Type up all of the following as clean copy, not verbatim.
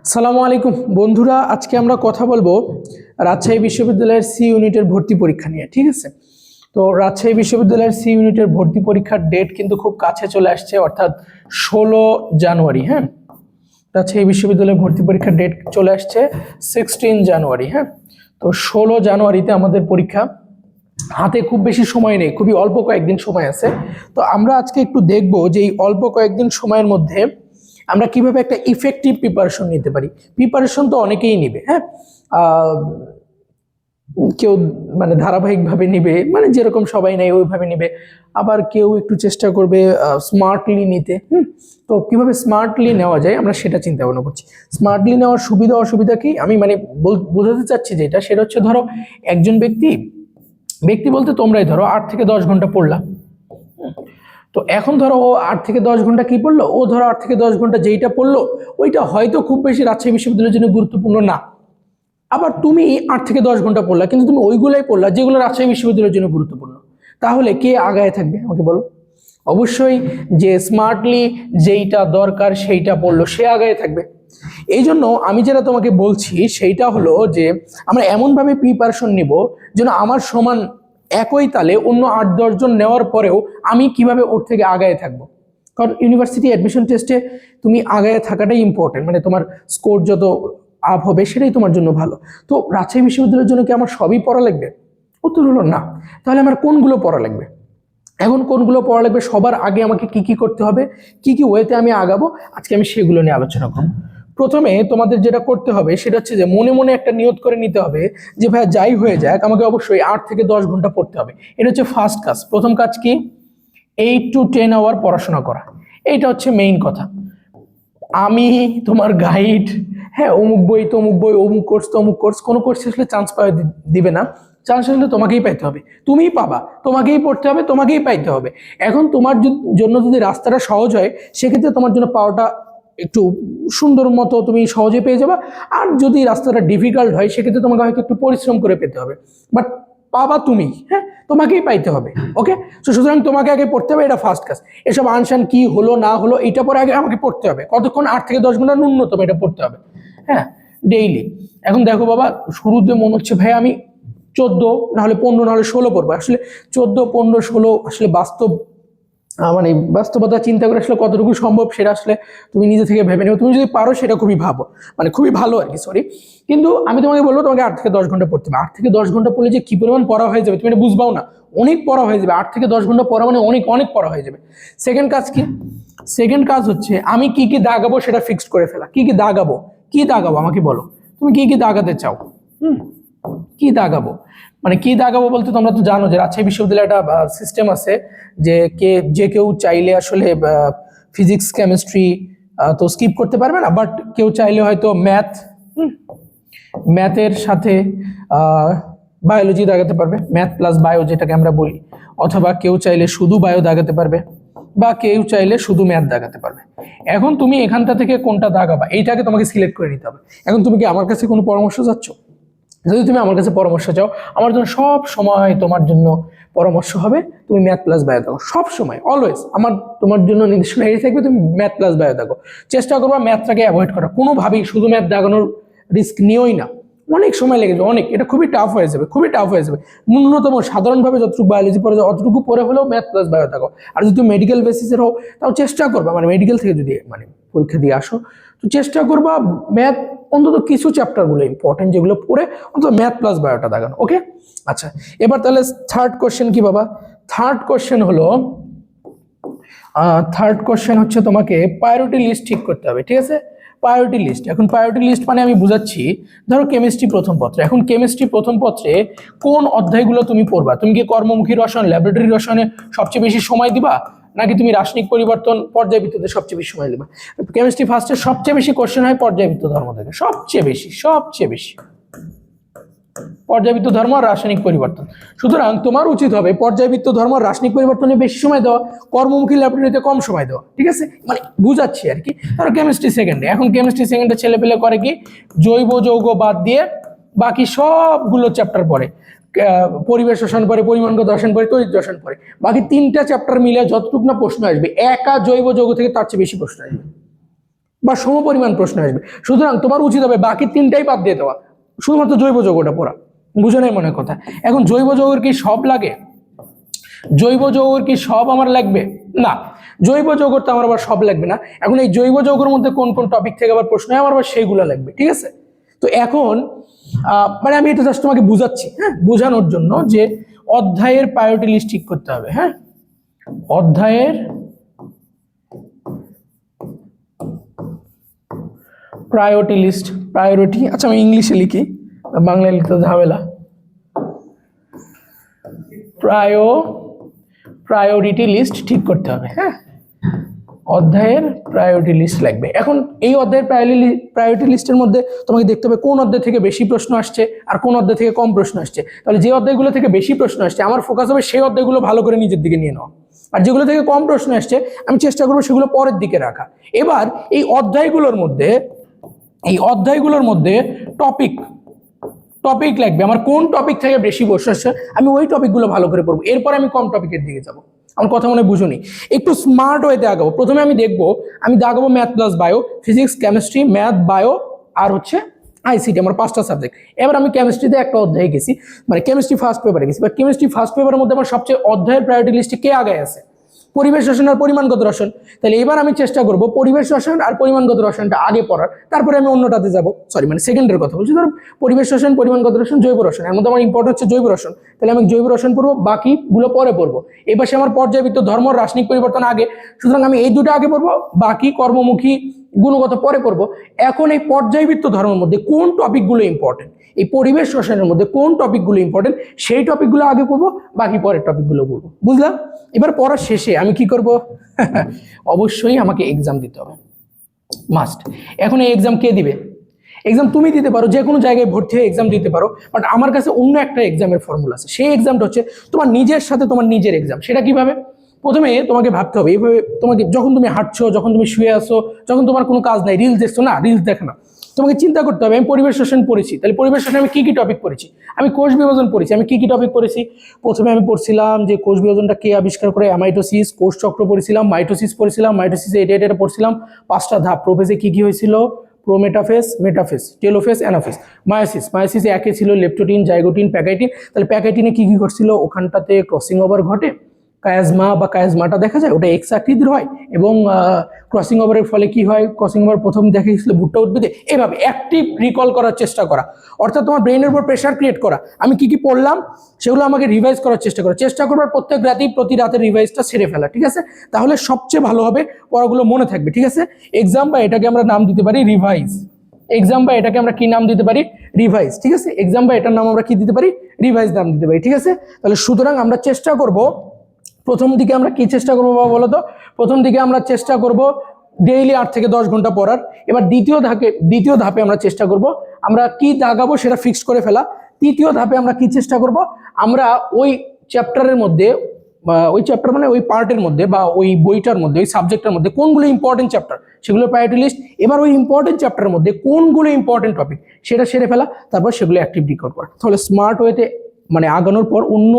আসসালামু আলাইকুম বন্ধুরা, আজকে আমরা কথা বলবো রাজশাহী বিশ্ববিদ্যালয়ের সি ইউনিটের ভর্তি পরীক্ষা নিয়ে। ঠিক আছে, তো রাজশাহী বিশ্ববিদ্যালয়ের সি ইউনিটের ভর্তি পরীক্ষার ডেট কিন্তু খুব কাছে চলে আসছে, অর্থাৎ 16 জানুয়ারি। হ্যাঁ, রাজশাহী বিশ্ববিদ্যালয়ের ভর্তি পরীক্ষার ডেট চলে আসছে 16 জানুয়ারি। হ্যাঁ, তো 16 জানুয়ারিতে আমাদের পরীক্ষা। হাতে খুব বেশি সময় নেই, খুবই অল্প কয়েকদিন সময় আছে। তো আমরা আজকে একটু দেখব যে এই অল্প কয়েকদিন সময়ের মধ্যে আমরা কিভাবে একটা ইফেক্টিভ প্রিপারেশন নিতে পারি। প্রিপারেশন তো অনেকেই নিবে, হ্যাঁ, কেউ মানে ধারাবাহিকভাবে নিবে, মানে যেরকম সবাই নেয় ওইভাবে নিবে, আবার কেউ একটু চেষ্টা করবে স্মার্টলি নিতে। তো কিভাবে স্মার্টলি নেওয়া যায় আমরা সেটা চিন্তা ভাবনা করছি। স্মার্টলি নেওয়ার সুবিধা অসুবিধা কি আমি মানে বোঝাতে চাচ্ছি, যেটা সেটা হচ্ছে, ধরো একজন ব্যক্তি বলতে তোমরাই ধরো 8 থেকে 10 ঘন্টা পড়লা। তো এখন ধরো ও 8 থেকে 10 ঘন্টা কি পড়লো, ও ধরো 8 থেকে 10 ঘন্টা যেইটা পড়লো ওইটা হয়তো খুব বেশি রাজশাহী বিশ্ববিদ্যালয়ের জন্য গুরুত্বপূর্ণ না। আবার তুমি 8 থেকে 10 ঘন্টা পড়লা, কিন্তু তুমি ওইগুলাই পড়লা যেগুলো রাজশাহী বিশ্ববিদ্যালয়ের জন্য গুরুত্বপূর্ণ। তাহলে কে আগায় থাকবে আমাকে বলো? অবশ্যই যে স্মার্টলি যেইটা দরকার সেইটা পড়লো সে আগায় থাকবে। এই জন্য আমি যেটা তোমাকে বলছি সেইটা হলো যে আমরা এমনভাবে প্রিপারেশন নিব যেন আমার সমান একই তালে অন্য 8-10 জন নেওয়ার পরেও আমি কিভাবে ওর থেকে আগায় থাকবো। কারণ ইউনিভার্সিটি অ্যাডমিশন টেস্টে তুমি আগায় থাকাটাই ইম্পর্টেন্ট, মানে তোমার স্কোর যত আপ হবে সেটাই তোমার জন্য ভালো। তো রাজশাহী বিশ্ববিদ্যালয়ের জন্য কি আমার সবই পড়া লাগবে? উত্তর হলো না। তাহলে আমার কোনগুলো পড়া লাগবে? এখন কোনগুলো পড়া লাগবে, সবার আগে আমাকে কি কি করতে হবে, কি কি ওয়েতে আমি আগাবো, আজকে আমি সেগুলো নিয়ে আলোচনা করব। প্রথমে তোমাদের যেটা করতে হবে সেটা হচ্ছে যে মনে মনে একটা নিয়ত করে নিতে হবে যে ভাইয়া যাই হয়ে যাক আমাকে অবশ্যই 8 থেকে 10 ঘন্টা পড়তে হবে। এটা হচ্ছে ফার্স্ট কাজ। প্রথম কাজ কি? 8 to 10 আওয়ার পড়াশোনা করা। এইটা হচ্ছে মেইন কথা। আমি তোমার গাইড, হ্যাঁ, অমুক বই তমুক বই, অমুক কোর্স তমুক কোর্স, কোনো কোর্স আসলে চান্স পাওয়া দিবে না। চান্স আসলে তোমাকেই পাইতে হবে, তুমিই পাবা, তোমাকেই পড়তে হবে, তোমাকেই পাইতে হবে। এখন তোমার জন্য যদি রাস্তাটা সহজ হয় সেক্ষেত্রে তোমার জন্য পাওয়াটা একটু সুন্দর মতো তুমি সহজে পেয়ে যাবা। আর যদি রাস্তাটা ডিফিকাল্ট হয় সেক্ষেত্রে তোমাকে হয়তো একটু পরিশ্রম করে পেতে হবে, বাট পাবা তুমি, হ্যাঁ, তোমাকেই পাইতে হবে। ওকে, তো সুতরাং তোমাকে আগে পড়তে হবে, এটা ফার্স্ট কাজ। এসব আনসান কি হলো না হলো এইটা পরে আগে আমাকে পড়তে হবে। কতক্ষণ? 8 থেকে 10 ঘন্টা ন্যূনতম এটা পড়তে হবে, হ্যাঁ, ডেইলি। এখন দেখো বাবা, শুরুতে মনে হচ্ছে ভাই আমি 14 না হলে 15 না হলে 16 পড়বো। আসলে 14, 15, 16 আসলে মানে বাস্তবতা চিন্তা করে আসলে কতটুকু সম্ভব সেটা আসলে তুমি নিজে থেকে ভেবে নেবে। তুমি যদি পারো সেটা খুবই মানে খুবই ভালো আর কি, সরি। কিন্তু আমি তোমাকে বলবো তোমাকে 8 থেকে 10 ঘন্টা পড়তে হবে। 8 থেকে 10 ঘন্টা পড়লে যে কি পরিমাণ পড়া হয়ে যাবে তুমি এটা বুঝবাও না। অনেক পড়া হয়ে যাবে, 8 থেকে 10 ঘন্টা পড়া মানে অনেক অনেক পড়া হয়ে যাবে। সেকেন্ড কাজ কি? সেকেন্ড কাজ হচ্ছে আমি কি কি দাগাবো সেটা ফিক্সড করে ফেলা। কি কি দাগাবো আমাকে বলো, তুমি কি কি দাগাতে চাও? কি দাগাবো মানে কি দাগাবো বলতে তোমরা তো জানো যে রাজশাহী বিশ্ববিদ্যালয়ে একটা সিস্টেম আছে যে কেউ চাইলে আসলে ফিজিক্স কেমিস্ট্রি তো স্কিপ করতে পারবে না, বাট কেউ চাইলে হয়তো ম্যাথের সাথে বায়োলজি দাগাতে পারবে, ম্যাথ প্লাস বায়ো যেটাকে আমরা বলি। অথবা কেউ চাইলে শুধু বায়ো দাগাতে পারবে, বা কেউ চাইলে শুধু ম্যাথ দাগাতে পারবে। এখন তুমি এখানটা থেকে কোনটা দাগাবা এইটাকে তোমাকে সিলেক্ট করে নিতে হবে। এখন তুমি কি আমার কাছে কোনো পরামর্শ চাচ্ছ? যদি তুমি আমার কাছে পরামর্শ চাও, আমার জন্য সব সময় তোমার জন্য পরামর্শ হবে তুমি ম্যাথ প্লাস বায়ো দেখো, সব সময় অলওয়েজ আমার তোমার জন্য নির্দেশনা এই থাকবে তুমি ম্যাথ প্লাস বায়ো দেখো। চেষ্টা করবা ম্যাথটাকে অ্যাভয়েড করা, কোনোভাবেই শুধু ম্যাথ দাগানোর রিস্ক নিওই না। অনেক সময় লেগে যাবে, অনেক, এটা খুবই টাফ হয়ে যাবে, খুবই টাফ হয়ে যাবে। ন্যূনতম সাধারণভাবে যতটুকু বায়োলজি পড়ে যায় অতটুকু পরে হলেও ম্যাথ প্লাস বায়ো থাকো। আর যদি মেডিকেল বেসিসের হও তাও চেষ্টা করবা, মানে মেডিকেল থেকে যদি মানে পরীক্ষা দিয়ে আসো তো চেষ্টা করবা ম্যাথ অন্তত কিছু চ্যাপ্টারগুলো ইম্পর্টেন্ট যেগুলো পড়ে অন্তত ম্যাথ প্লাস বায়োটা দাগানো। ওকে, আচ্ছা, এবার তাহলে থার্ড কোশ্চেন কি বাবা? থার্ড কোশ্চেন হচ্ছে তোমাকে প্রায়োরিটি লিস্ট ঠিক করতে হবে। ঠিক আছে, প্রায়োরিটি লিস্ট। এখন প্রায়োরিটি লিস্ট মানে আমি বুঝাচ্ছি, ধরো কেমিস্ট্রি প্রথম পত্রে, এখন কেমিস্ট্রি প্রথম পত্রে কোন অধ্যায়গুলো তুমি পড়বা? তুমি কি কর্মমুখী রসায়ন, ল্যাবরেটরি রসায়নে সবচেয়ে বেশি সময় দিবা, নাকি তুমি রাসায়নিক পরিবর্তন পর্যায়বৃত্ততে সবচেয়ে বেশি সময় দিবা? কেমিস্ট্রি ফার্স্টে সবচেয়ে বেশি কোশ্চেন হয় পর্যায়বৃত্ত ধর্ম থেকে, সবচেয়ে বেশি পর্যায়বৃত্ত ধর্ম আর রাসায়নিক পরিবর্তন। সুতরাং তোমার উচিত হবে পর্যায়বৃত্ত ধর্ম আর রাসায়নিক পরিবর্তনে বেশি সময় দেওয়া, কর্মমুখী ল্যাবরেটরিতে কম সময় দেওয়া। ঠিক আছে, মানে বুঝাচ্ছি আর কি। ধরো কেমিস্ট্রি সেকেন্ডে, এখন কেমিস্ট্রি সেকেন্ডে ছেলে পেলে করে কি জৈব যৌগ বাদ দিয়ে বাকি সবগুলো চ্যাপ্টার পড়ে। পরিবেশ রসায়ন পড়ে, পরিমাণগত রসায়ন পড়ে, তড়িৎ রসায়ন পড়ে। বাকি 3টা চ্যাপ্টার মিলে যতটুকু না প্রশ্ন আসবে একা জৈব যৌগ থেকে তার চেয়ে বেশি প্রশ্ন আসবে। বা সমপরিমাণ প্রশ্ন আসবে। সুতরাং তোমার উচিত হবে বাকি 3টাই বাদ দিয়ে দেওয়া, শুধুমাত্র জৈব যৌগটা পড়া। বুঝে নাই মনে কথা? এখন জৈব যৌগের কি সব লাগে? জৈব যৌগের কি সব আমার লাগবে? না, জৈব যৌগর তো আমার আবার সব লাগবে না। এখন এই জৈব যৌগের মধ্যে কোন কোন টপিক থেকে আবার প্রশ্ন হয় আমার আবার সেইগুলো লাগবে, ঠিক আছে? তো এখন মানে আমি এটা জাস্ট তোমাকে বুঝাচ্ছি, হ্যাঁ, বোঝানোর জন্য যে অধ্যায়ের প্রায়োরিটি লিস্ট ঠিক করতে হবে। হ্যাঁ, অধ্যায়ের প্রায়োরিটি লিস্ট, প্রায়োরিটি, আচ্ছা আমি ইংলিশে লিখি, বাংলায় লিখতে ঝামেলা। প্রায়োরিটি লিস্ট ঠিক করতে হবে। হ্যাঁ, অধ্যায়ের প্রায়োরিটি লিস্ট লাগবে। এখন এই অধ্যায়ের প্রায়োরিটি লিস্টের মধ্যে তোমাকে দেখতে হবে কোন অধ্যায় থেকে বেশি প্রশ্ন আসছে আর কোন অধ্যায় থেকে কম প্রশ্ন আসছে। তাহলে যে অধ্যায়গুলো থেকে বেশি প্রশ্ন আসছে আমার ফোকাস হবে সেই অধ্যায়গুলো ভালো করে নিজের দিকে নিয়ে নেওয়া, আর যেগুলো থেকে কম প্রশ্ন আসছে আমি চেষ্টা করবো সেগুলো পরের দিকে রাখা। এবার এই অধ্যায়গুলোর মধ্যে টপিক লাগবে। আমার কোন টপিক থেকে বেশি প্রশ্ন আসছে আমি ওই টপিকগুলো ভালো করে পড়বো, এরপর আমি কম টপিকের দিকে যাবো। আমার কথা মনে বুঝুনি, একটু স্মার্ট ওয়েতে আগাবো। প্রথমে আমি দাগাবো math plus bio, physics, chemistry, math, bio আর হচ্ছে আইসিটি, আমার 5টা সাবজেক্ট। এবার আমি কেমিস্ট্রিতে একটা অধ্যায়ে গেছি, মানে কেমিস্ট্রি ফার্স্ট পেপারে গেছি। বাট কেমিস্ট্রি ফার্স্ট পেপারের মধ্যে আমার সবচেয়ে অধ্যায়ের প্রায়োরিটি লিস্টে কে আগে আছে? পরিবেশ রসায়ন আর পরিমাণগত রসায়ন। তাহলে এবার আমি চেষ্টা করব পরিবেশ রসায়ন আর পরিমাণগত রসায়নটা আগে পড়ার, তারপরে আমি অন্যটাতে যাব। মানে সেকেন্ডের কথা বলছি। ধরো পরিবেশ রসায়ন, পরিমাণগত রসায়ন, জৈব রসায়ন, এর মধ্যে আমার ইম্পর্টেন্ট হচ্ছে জৈব রসায়ন। তাহলে আমি জৈব রসায়ন পড়বো, বাকিগুলো পরে পড়বো। এই পাশে আমার পর্যায়বৃত্ত, ধর্ম, রাসায়নিক পরিবর্তন আগে, সুতরাং আমি এই দুটো আগে পড়বো, বাকি কর্মমুখী, গুণগত পরে পড়বো। এখন এই পর্যায়বৃত্ত ধর্মের মধ্যে কোন টপিকগুলো ইম্পর্টেন্ট, এই পরিবেশ রসায়নের মধ্যে কোন টপিকগুলো ইম্পর্টেন্ট সেই টপিকগুলো আগে পড়বো, বাকি পরের টপিকগুলো পড়বো। বুঝলাম? এবার পড়ার শেষে আমি কি করব? অবশ্যই আমাকে এক্সাম দিতে হবে, মাস্ট। এখন এই এক্সাম কে দিবে? এক্সাম তুমি দিতে পারো, যে কোনো জায়গায় ভর্তি হয়ে এক্সাম দিতে পারো। বাট আমার কাছে অন্য একটা এক্সামের ফর্মুলা আছে। সেই এক্সামটা হচ্ছে তোমার নিজের সাথে তোমার নিজের এক্সাম। সেটা কিভাবে? প্রথমে তোমাকে ভাবতে হবে এইভাবে, তোমাকে যখন তুমি হাঁটছো, যখন তুমি শুয়ে আসো, যখন তোমার কোনো কাজ নাই, রিলস দেখছো না, রিলস দেখো না, তোমাকে চিন্তা করতে হবে আমি পরিবেশ রসায়ন পড়েছি, তাহলে পরিবেশ রসায়নে আমি কি কি টপিক পড়েছি? আমি কোষ বিভাজন পড়েছি, আমি কি কি টপিক পড়েছি? প্রথমে আমি পড়ছিলাম যে কোষ বিভাজনটা কে আবিষ্কার করে, অ্যামাইটোসিস, কোষ চক্র পড়েছিলাম, মাইটোসিস পড়েছিলাম, মাইটোসিসে এটা পড়ছিলাম, 5টা ধাপ, প্রোফেজে কি কি হয়েছিল, প্রোমেটাফেজ, মেটাফেজ, টেলোফেজ, অ্যানাফেজ, মায়োসিসে একে ছিল লেপ্টোটিন, জাইগোটিন, প্যাকাইটিন। তাহলে প্যাকাইটিনে কি কি ঘটছিল? ওখানটাতে ক্রসিং ওভার ঘটে, কায়াজমা বা কায়াজমাটা দেখা যায়, ওটা এক্স আকৃতির হয়, এবং ক্রসিং ওভারের ফলে কি হয়? ক্রসিং ওভার প্রথম দেখা গেছিল ভুট্টা উদ্ভিদে। এভাবে অ্যাক্টিভ রিকল করার চেষ্টা করা, অর্থাৎ তোমার ব্রেনের উপর প্রেশার ক্রিয়েট করা। আমি কি কি পড়লাম সেগুলো আমাকে রিভাইজ করার চেষ্টা করবার, প্রত্যেক রাতেই প্রতি রাতের রিভাইজটা সেরে ফেলা, ঠিক আছে? তাহলে সবচেয়ে ভালো হবে, পড়াগুলো মনে থাকবে, ঠিক আছে? এক্সাম বা এটাকে আমরা নাম দিতে পারি রিভাইজ, এক্সাম বা এটাকে আমরা কি নাম দিতে পারি? রিভাইজ, ঠিক আছে? এক্সাম বা এটার নাম আমরা কি দিতে পারি? রিভাইজ নাম দিতে পারি, ঠিক আছে? তাহলে সুতরাং আমরা চেষ্টা করব, প্রথম দিকে আমরা কি চেষ্টা করবো বাবা বলো তো? প্রথম দিকে আমরা চেষ্টা করব ডেইলি 8 থেকে 10 ঘন্টা পড়ার। এবার দ্বিতীয় ধাপে আমরা চেষ্টা করব, আমরা কি দাগাবো সেটা ফিক্সড করে ফেলা। তৃতীয় ধাপে আমরা কি চেষ্টা করব? আমরা ওই চ্যাপ্টারের মধ্যে, ওই চ্যাপ্টার মানে ওই পার্টের মধ্যে বা ওই বইটার মধ্যে, ওই সাবজেক্টের মধ্যে কোনগুলো ইম্পর্টেন্ট চ্যাপ্টার সেগুলো প্রায়োরিটি লিস্ট। এবার ওই ইম্পর্টেন্ট চ্যাপ্টারের মধ্যে কোনগুলো ইম্পর্টেন্ট টপিক সেটা সেরে ফেলা, তারপর সেগুলো অ্যাক্টিভ রেকর্ড করা। তাহলে স্মার্ট ওয়েতে মানে আগানোর পর অন্য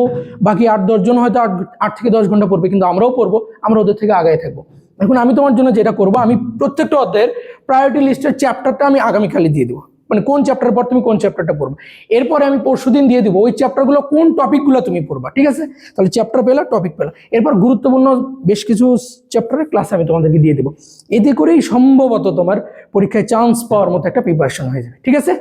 বাকি 8-10 জন হয়তো 8 থেকে 10 ঘন্টা পড়বে, কিন্তু আমরাও পড়বো, আমরা ওদের থেকে আগায় থাকবো। এখন আমি তোমার জন্য যেটা করবো, আমি প্রত্যেকটা অধ্যায়ের প্রায়োরিটি লিস্টের চ্যাপ্টারটা আমি আগামীকালই দিয়ে দেবো, মানে কোন চ্যাপ্টার পর তুমি কোন চ্যাপ্টারটা পড়বে। এরপরে আমি পরশুদিন দিয়ে দেবো ওই চ্যাপ্টারগুলো কোন টপিকগুলো তুমি পড়বা, ঠিক আছে? তাহলে চ্যাপ্টার পেলা, টপিক পেলা, এরপর গুরুত্বপূর্ণ বেশ কিছু চ্যাপ্টারের ক্লাস আমি তোমাদেরকে দিয়ে দেবো। এতে করেই সম্ভবত তোমার পরীক্ষায় চান্স পাওয়ার মতো একটা প্রিপারেশন হয়ে যাবে, ঠিক আছে?